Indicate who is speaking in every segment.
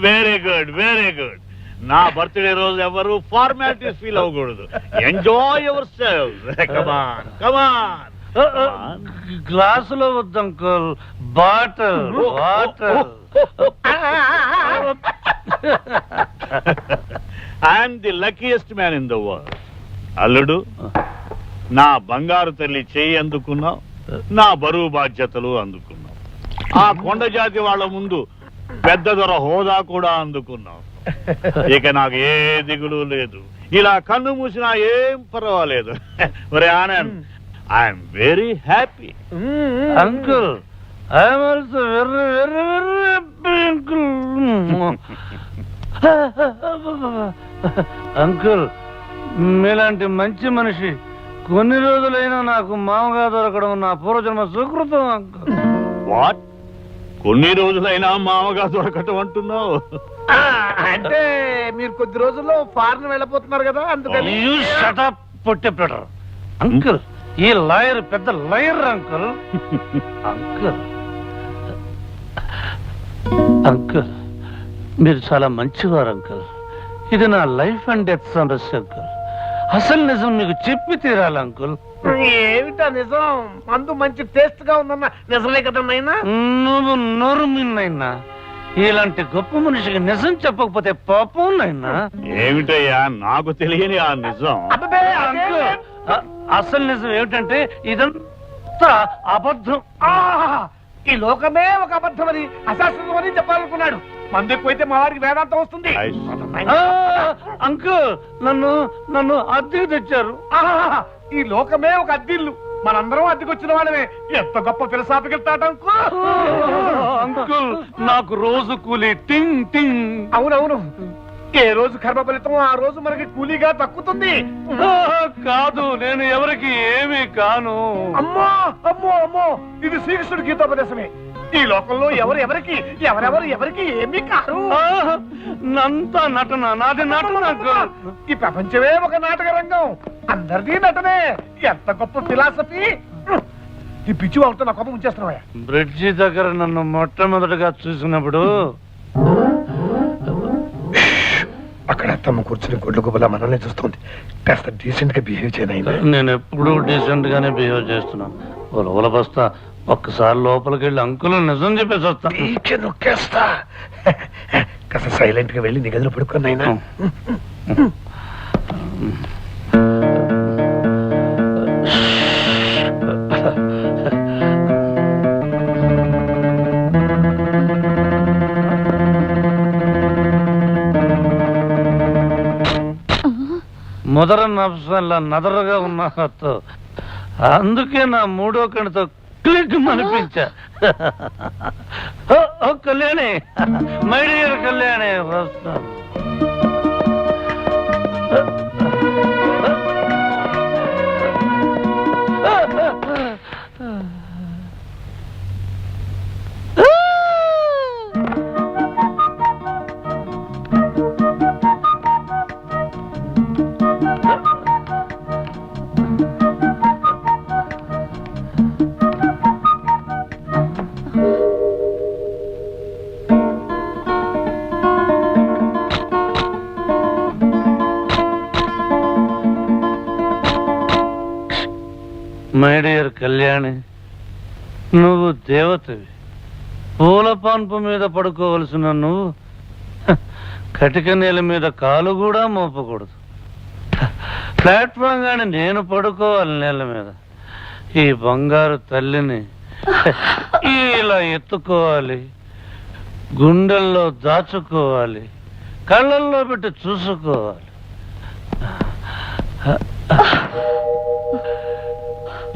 Speaker 1: Very good very good. నా birthday రోజు ఎవరు ఫార్మాలిటీస్ ఫీల్ అవ్వకూడదు. Enjoy yourself. Come on come on.
Speaker 2: గ్లాసులో వద్దు uncle, bottle bottle.
Speaker 1: I'm the luckiest man in the world. అల్లుడు, నా బంగారు తల్లి చెయ్యి అందుకున్నావు, నా బరువు బాధ్యతలు అందుకున్నావు. ఆ కొండ జాతి వాళ్ళ ముందు పెద్ద దొర హోదా కూడా అందుకున్నావు. ఇక నాకు ఏ దిగులు లేదు. ఇలా కన్ను మూసినా ఏం పర్వాలేదు. మరి Anand, I'm very happy.
Speaker 2: Uncle, I'm also very very very happy uncle. Uncle, మీలాంటి మంచి మనిషి కొన్ని రోజులైనా నాకు మామగా దొరకడం నా పూర్వజన్మ సుకృతం అంకుల్.
Speaker 1: వాట్? కొన్ని రోజులైనా మామగా దొరకటం అంటున్నావు?
Speaker 3: అంటే మీరు కొద్ది రోజుల్లో ఫారెన్ వెళ్ళిపోతున్నారు కదా, అందుకని.
Speaker 2: అంకుల్, ఈ లాయర్ పెద్ద లాయర్ అంకుల్. అంకుల్ అంకుల్, మీరు చాలా మంచివారు అంకుల్. ఇది నా లైఫ్ అండ్ డెత్ సమస్య అంకుల్. అసలు నిజం మీకు చెప్పి తీరాలి అంకుల్.
Speaker 3: ఏమిటా నిజం? మందు మంచి టేస్ట్ గా ఉందన్న నిజమే కదా నైనా?
Speaker 2: నువ్వు నోరు మిన్నైనా ఇలాంటి గొప్ప మనిషికి నిజం చెప్పకపోతే పాపం నైనా.
Speaker 1: ఏమిటయ్యా నాకు తెలియని ఆ నిజం?
Speaker 2: అంకుల్, అసలు నిజం ఏమిటంటే ఇదంతా అబద్ధం.
Speaker 3: ఈ లోకమే ఒక అబద్ధమని, అశాస్త్రం అని చెప్పాలనుకున్నాడు. మందు ఎక్కువైతే మా వారికి వేదాంతం వస్తుంది.
Speaker 2: అంకుల్, నన్ను అద్దెకు తెచ్చారు.
Speaker 3: ఈ లోకమే ఒక అద్దిల్లు, మనందరం అద్దెకొచ్చిన వాళ్ళమే. ఎంత గొప్ప ఫిలసాఫికల్ థాట్
Speaker 2: అంకుల్. నాకు రోజు కూలి టింగ్ టింగ్.
Speaker 3: అవునవును, ఏ రోజు కర్మ ఫలితం ఆ రోజు మనకి కూలీగా దక్కుతుంది.
Speaker 2: కాదు, నేను ఎవరికి ఏమీ కాను.
Speaker 3: అమ్మో అమ్మో అమ్మో, ఇది శ్రీకృష్ణుడి గీతోపదేశమే. ఈ లోకంలో ఎవరెవరికి ఏమీ కాదు.
Speaker 2: నంతా నటన, నాది నటన అంకుల్.
Speaker 3: ఈ ప్రపంచమే ఒక నాటక రంగం, అందరిది నటనే. ఎంత గొప్ప ఫిలాసఫీ. ఈ పిచ్చి వాళ్ళతో నా కోపం ఉంచేస్తున్నావా?
Speaker 2: బ్రిడ్జి దగ్గర నన్ను మొట్టమొదటిగా చూసినప్పుడు
Speaker 3: అక్కడ అత్తమ్మ కూర్చుని గొడ్లు గుబలా మనల్ని చూస్తుంది. కాస్త డీసెంట్ గా బిహేవ్ చేయనైనా.
Speaker 2: నేను ఎప్పుడు డీసెంట్ గానే బిహేవ్ చేస్తున్నాను. లోపల బస్తా, ఒక్కసారి లోపలికి వెళ్ళి అంకుల్ నిజం చెప్పేసి వస్తా.
Speaker 3: నొక్కేస్తా. కాస్త సైలెంట్ గా వెళ్ళి నీ గదిలో పడుకున్నైనా.
Speaker 2: మొదర నఫ్సల్లా నదరగా ఉన్న అందుకే నా మూడో కణితో క్లిక్ అనిపించా. కళ్యాణి, మై డియర్ కళ్యాణి, వస్తాను. మై డియర్ కళ్యాణి, నువ్వు దేవతవి. పూల పాన్పు మీద పడుకోవలసిన నువ్వు కటిక నేల మీద కాలు కూడా మోపకూడదు. ప్లాట్ఫామ్ గాని నేను పడుకోవాలి నేల మీద. ఈ బంగారు తల్లిని ఇలా ఎత్తుకోవాలి, గుండెల్లో దాచుకోవాలి, కళ్ళల్లో పెట్టి చూసుకోవాలి.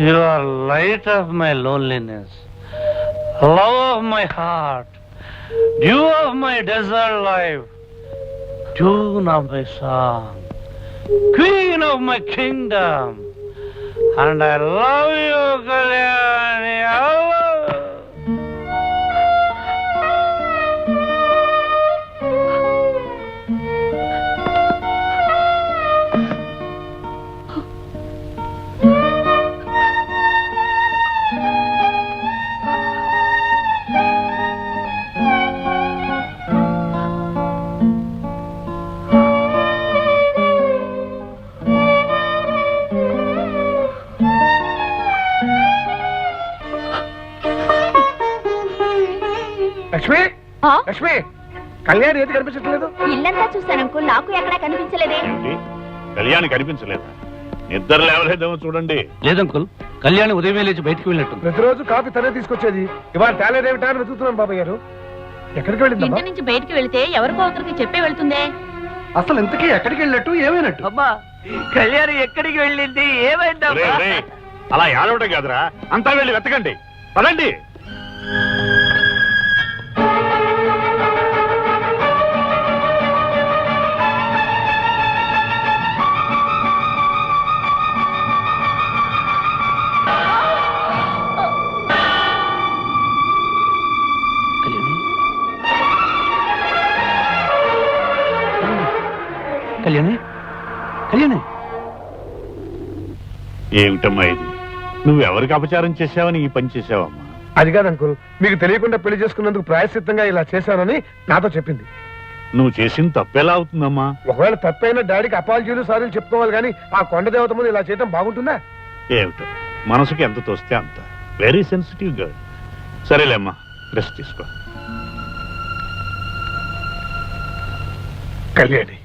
Speaker 2: You are light of my loneliness, love of my heart, dew of my desert life, tune of my song, queen of my kingdom, and I love you, Kalyani. I love you.
Speaker 3: Lakshmi
Speaker 4: ఆ?
Speaker 3: లక్ష్మి కళ్యాణ్ ఏది కనిపించట్లేదు.
Speaker 4: ఇల్లంతా చూశాను uncle, నాకు ఎక్కడా కనిపించలేదే.
Speaker 1: ఏంటి కళ్యాణి కనిపించలేదా? నిద్ర లేవలేదేమో చూడండి.
Speaker 2: లేదంకుల్, కళ్యాణి ఉదయమే లేచి బయటికి వెళ్ళినట్టు.
Speaker 3: ప్రతిరోజు కాఫీ తనే తీసుకొచ్చేది. ఇవాళ టాలెంట్ ఏమిటా అని వెతుకుతున్నాను బాబాయ్ గారు. ఎక్కడికి వెళ్ళిందమ్మా?
Speaker 4: ఇంటి నుంచి బయటికి వెళ్తే ఎవరికో ఒకరికి చెప్పే వెళ్తుందే.
Speaker 3: అసలు ఇంతకీ ఎక్కడికి వెళ్ళినట్టు ఏమైనట్టు?
Speaker 5: అమ్మా కళ్యాణి ఎక్కడికి వెళ్ళింది, ఏమైందమ్మా?
Speaker 1: ఒరేయ్, ఒరేయ్, అలా ఏడవటం కాదురా, అంతా వెళ్ళి వెతకండి. పదండి.
Speaker 2: కళ్యాణి, కళ్యాణి,
Speaker 1: ఏమిటమ్మా ఇది? నువ్వు ఎవరికి అపచారం చేశావని ఈ పని చేసావమ్మా?
Speaker 3: అది కాదు అంకుల్, మీకు తెలియకుండా పెళ్లి చేసుకున్నందుకు ప్రాయశ్చిత్తంగా ఇలా చేశానని నాతో చెప్పింది.
Speaker 1: నువ్వు చేసిన తప్పెలా అవుతుందమ్మా?
Speaker 3: ఒకవేళ తప్పైనా డాడీకి అపాలజీలు సారీలు చెప్పుకోవాలి కానీ ఆ కొండ దేవత ముందు ఇలా చేయడం బాగుంటుందా?
Speaker 1: ఏమిటో మనసుకి ఎంత తోస్తే అంత. Very sensitive girl. సరేలేమ్మా, రెస్ట్ తీసుకో.
Speaker 3: కళ్యాణి,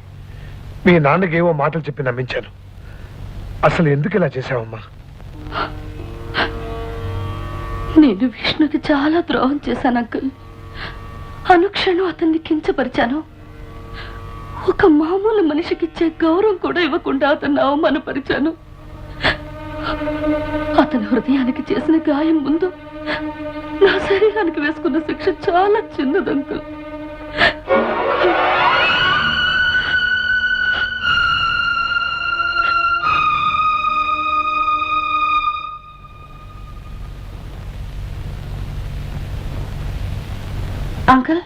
Speaker 3: మీ నాన్నకి ఏవో మాటలు చెప్పి నమ్మించాను. అసలు ఎందుకు ఇలా చేశావమ్మా?
Speaker 6: నేను విష్ణుకి చాలా ద్రోహం చేశాను అంకుల్. అనుక్షణం అతన్ని కించపరిచాను. ఒక మామూలు మనిషికిచ్చే గౌరవం కూడా ఇవ్వకుండా అతన్ని అవమానపరిచాను. అతని హృదయానికి చేసిన గాయం ముందు నా శరీరానికి వేసుకున్న శిక్ష చాలా చిన్నది అంకుల్. అంకుల్,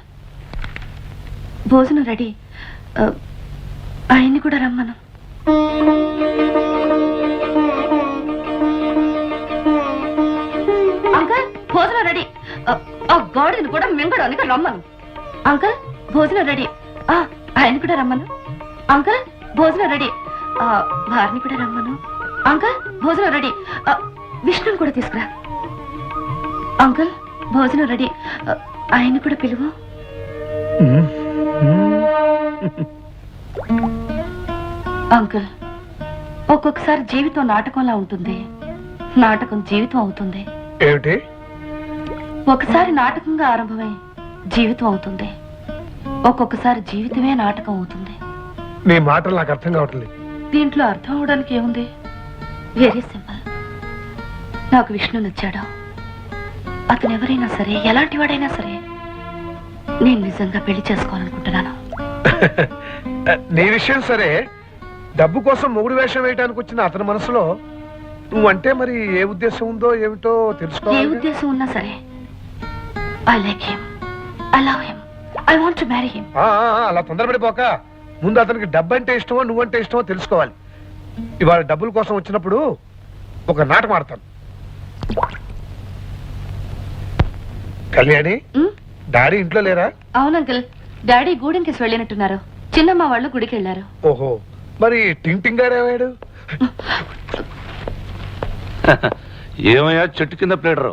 Speaker 6: భోజనం రెడీ. ఆయన్ని కూడా రమ్మను. అంకుల్, భోజనం రెడీ. ఆ గాడిని కూడా మింగడానికి రమ్మను. అంకుల్, భోజనం రెడీ. ఆయన్ని కూడా రమ్మను. అంకుల్, భోజనం రెడీ. వారిని కూడా రమ్మను. అంకుల్, భోజనం రెడీ. విష్ణుని కూడా తీసుకురా. అంకుల్, భోజనం రెడీ. ఆయన కూడా పిలువు. అంకుల్, ఒక్కొక్కసారి జీవితం నాటకంలా ఉంటుంది, నాటకం జీవితం అవుతుంది.
Speaker 3: ఏమిటి?
Speaker 6: ఒకసారి నాటకంగా ఆరంభమై జీవితం అవుతుంది, ఒక్కొక్కసారి జీవితమే నాటకం అవుతుంది.
Speaker 3: నీ మాటలు నాకు అర్థం కావట్లేదు.
Speaker 6: దీంట్లో అర్థం అవడానికి ఏముంది? Very simple. నాకు విష్ణు నచ్చాడు. అతను ఎవరైనా సరే, ఎలాంటి వాడైనా సరే, నేను నిజంగా పెళ్లి చేసుకోవాలనుకుంటున్నాను.
Speaker 3: నీ విషయం సరే, డబ్బు కోసం మొగుడు వేషం వేయడానికి వచ్చిన అతని మనసులో నువ్వంటే మరి ఏ ఉద్దేశం ఉందో ఏమిటో
Speaker 6: ఏ
Speaker 3: తెలుసుకోవాలి.
Speaker 6: ఉద్దేశం ఉన్నా సరే, I like him, I love him, I want to marry him.
Speaker 3: అలా తొందరపడిపోక ముందు అతనికి డబ్బు అంటే ఇష్టమో నువ్వంటే ఇష్టమో తెలుసుకోవాలి. ఇవాళ డబ్బుల కోసం వచ్చినప్పుడు ఒక నాటకం ఆడతాను. కళ్యాణి, డాడీ ఇంట్లో లేరా?
Speaker 6: అవును అంకుల్, డాడీ గూడెంకేసి వెళ్ళినట్టున్నారు. చిన్నమ్మ వాళ్ళు గుడికి వెళ్ళారు.
Speaker 3: ఓహో, మరి టింగ్ టింగ్ గారు ఏమాడు?
Speaker 2: ఏమయ్యా చెట్టు కింద ప్లేడరు?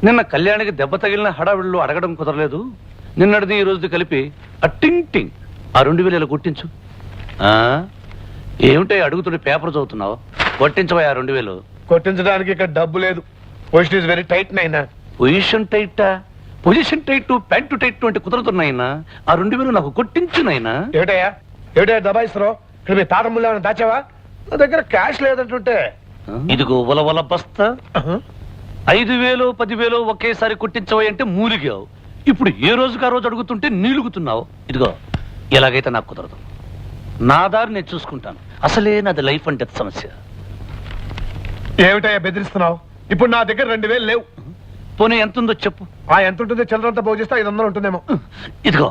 Speaker 2: నిన్న కళ్యాణికి దెబ్బ తగిలిన హడావిళ్ళు అడగడం కుదరలేదు. నిన్నటిది ఈ రోజుది కలిపి ఆ టింగ్ టింగ్ ఆ 2000 కొట్టించు. ఏమిటో అడుగుతుంటే పేపర్ చదువుతున్నావు? కొట్టించవా 2000.
Speaker 3: కొట్టించడానికి ఇక్కడ డబ్బు లేదు. పొజిషన్ ఇస్ వెరీ టైట్ నైనా.
Speaker 2: పొజిషన్ టైటా? పొజిషన్ టైట్, ప్యాంటు టైట్ అంటే కుదరతున్నాయినా. ఆ 2000 నాకు కొట్టించునైనా.
Speaker 3: ఏమిటయ్యా దబాయిస్తున్నావు? ఇక్కడ మీ తాత ముళ్ళు ఏమైనా దాచావా? నా దగ్గర క్యాష్ లేదంటుంటే.
Speaker 2: ఇదిగో ఉలవల బస్తా. 5000 10,000 ఒకేసారి కొట్టించవా అంటే మూలిగావు. ఇప్పుడు ఏ రోజుకి ఆ రోజు అడుగుతుంటే నీలుగుతున్నావు. ఇదిగో ఎలాగైతే నాకు కుదరదు. నా దారి నేను చూసుకుంటాను. అసలే నాది లైఫ్ అండ్ డెత్ సమస్య.
Speaker 3: ఏమిటయ్యా బెదిరిస్తున్నావు? ఇప్పుడు నా దగ్గర 2000 లేవు.
Speaker 2: పోనీ ఎంత ఉందో చెప్పు.
Speaker 3: ఎంత ఉంటుంది? చిల్లరంతా పోగు చేస్తే 500 ఉంటుందేమో.
Speaker 2: ఇదిగో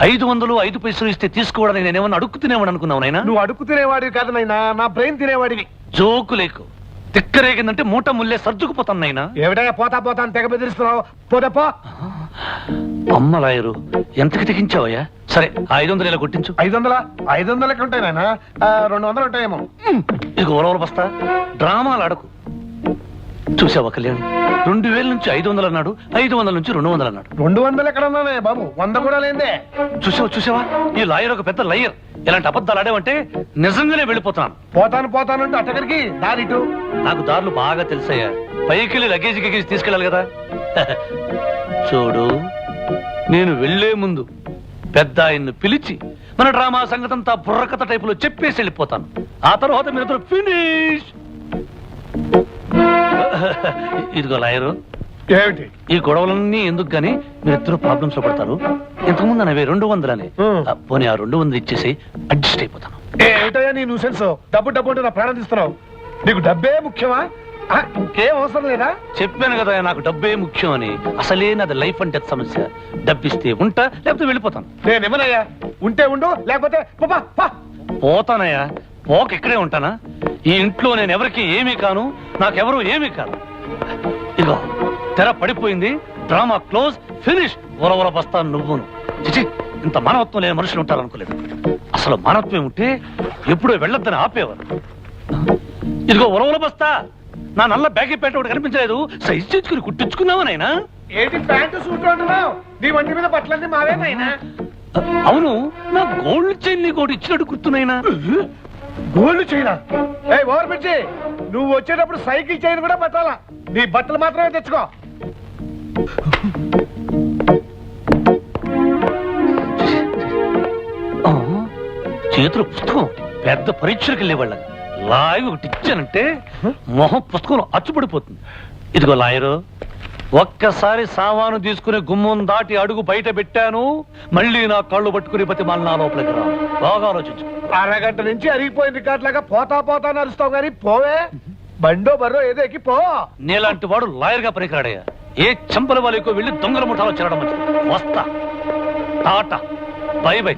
Speaker 2: 500 5 పైసలు ఇస్తే తీసుకోవడానికి నేనేమన్నా అడుక్కు తినేవాడు అనుకున్నావు నాయనా?
Speaker 3: నువ్వు అడుక్కు తినేవాడివి కాదు నాయనా, నా బ్రెయిన్ తినేవాడివి.
Speaker 2: జోకు లేకు. తిక్కరేగిందంటే మూట ముల్లే సర్దుకుపోతాను నాయనా.
Speaker 3: ఏమిటయ్యా పోతా అని తెగ బెదిరిస్తున్నావు? పోతా.
Speaker 2: అమ్మ లాయరు, ఎంతకి తెగించావయ్యా? సరే 500 ఇలా కొట్టించు.
Speaker 3: 500 ఉంటాయి నాయన. 200 ఉంటాయేమో.
Speaker 2: ఇదిగో ఉలవల బస్తా. డ్రామాలు అడకు. చూసావా కళ్యాణ్, 2000 నుంచి 500 అన్నాడు, 500 నుంచి 200 అన్నాడు.
Speaker 3: 200 ఎక్కడ ఉన్నానే బాబు, 100 కూడా లేదే.
Speaker 2: చూసావా ఈ లాయర్ ఒక పెద్ద లయర్. ఇలాంటి అబద్ధాలు ఆడేవంటే నిజంగానే వెళ్ళిపోతాను.
Speaker 3: పోతానంటే అట్టగరికి దారిటు.
Speaker 2: నాకు దారులు బాగా తెలుసయ్యా. పైకి లగేజ్ తీసుకెళ్ళాలి కదా. చూడు, నేను వెళ్లే ముందు పెద్ద ఆయన్ను పిలిచి మన డ్రామా సంగతంతా బుర్రకథ టైపులో చెప్పేసి వెళ్ళిపోతాను. ఆ తర్వాత మీరు ఫినిష్. ఇదిగో లాయరు,
Speaker 3: ఏమిటి
Speaker 2: ఈ గొడవలన్నీ ఎందుకు గానీ మీరిద్దరు ప్రాబ్లమ్స్ లో పడతారు. ఇంతకుముందు అనేవి 200 అని. పోనీ ఆ 200 ఇచ్చేసి అడ్జస్ట్ అయిపోతాను.
Speaker 3: ఏమిటయ్యా నీ న్యూసెన్స్? డబ్బు అంటే నా ప్రాణం తీస్తున్నావు. నీకు డబ్బే ముఖ్యమా? ఇంకేం అవసరం లేదా?
Speaker 2: చెప్పాను కదా నాకు డబ్బే ముఖ్యం అని. అసలే నాది లైఫ్ అండ్ డెత్ సమస్య. డబ్బిస్తే ఉంటా, లేకపోతే వెళ్ళిపోతాను.
Speaker 3: నేనేమనయ్యా, ఉంటే ఉండు, లేకపోతే
Speaker 2: పోతానయ్యా. పోక ఇక్కడే ఉంటానా? ఈ ఇంట్లో నేను ఎవరికి ఏమీ కాను, నాకెవరు ఏమీ కాను. ఇగో తెర పడిపోయింది, డ్రామా క్లోజ్, ఫినిష్. వరవర బస్తాను నువ్వును. చిచి, ఇంత మానవత్వం లేని మనుషులు ఉంటారనుకోలేదు. అసలు మానవత్వం ఉంటే ఎప్పుడూ వెళ్ళొద్దని ఆపేవారు. ఇదిగో వరవర బస్తా, నా నల్ల బ్యాగీ ప్యాంట్ ఒకటి కనిపించలేదు, సైజ్ చేసుకుని కుట్టించుకున్నావా నాయనా?
Speaker 3: ఏంటి ప్యాంటు సూట్ అంటున్నావు? నీ వంటి మీద బట్టలన్నీ మావేనాయినా?
Speaker 2: అవును, నా గోల్డ్ చైన్ నీకు ఒకటి ఇచ్చినట్టు గుర్తున్నాయినా?
Speaker 3: గోల్డ్ చైనా? ఏ ఓవర్ పిచ్చి, నువ్వు వచ్చేటప్పుడు సైకిల్ చైన్ కూడా పట్టాలా. నీ బట్టలు మాత్రమే తెచ్చుకో.
Speaker 2: చేతులు పుస్తకం, పెద్ద పరీక్షలకు వెళ్ళేవాళ్ళ లాగి ఒకటి ఇచ్చానంటే మొహం పుస్తకంలో అచ్చుపడిపోతుంది. ఇదిగో లాయరు, ఒక్కసారి సామాను తీసుకుని గుమ్మం దాటి అడుగు బయట పెట్టాను, మళ్ళీ నా కళ్ళు పట్టుకుని ప్రతి మళ్ళీ నా లోపలికి రా. బాగా ఆలోచించు.
Speaker 3: అరగంట నుంచి అరిగిపోయిన రికార్డ్ లాగా పోతా నడుస్తావు గానీ పోవే. బండో బర్రో ఏదో ఎక్కి పో.
Speaker 2: నీలాంటి వాడు లాయర్ గా పనికిరాడయ్యా. ఏ చంపల వాళ్ళకో వెళ్ళి దొంగల ముఠాలో చేరడం మంచిది. వస్తా, టాటా, బై బై.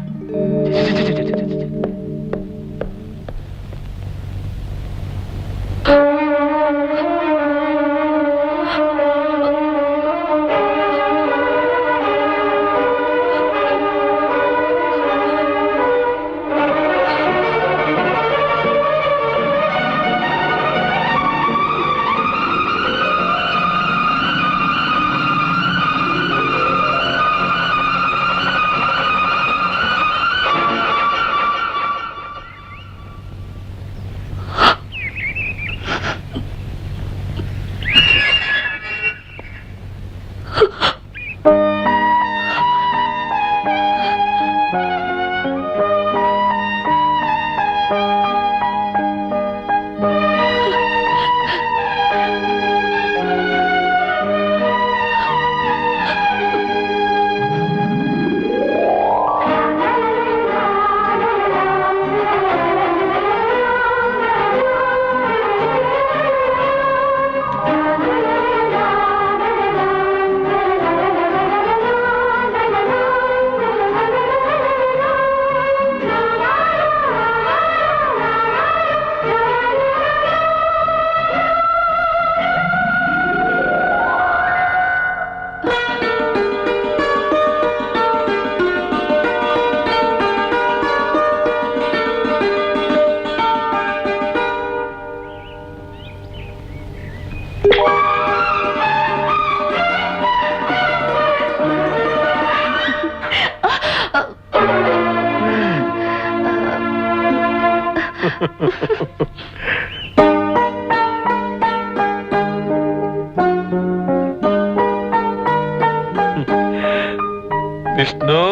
Speaker 3: విష్ణు,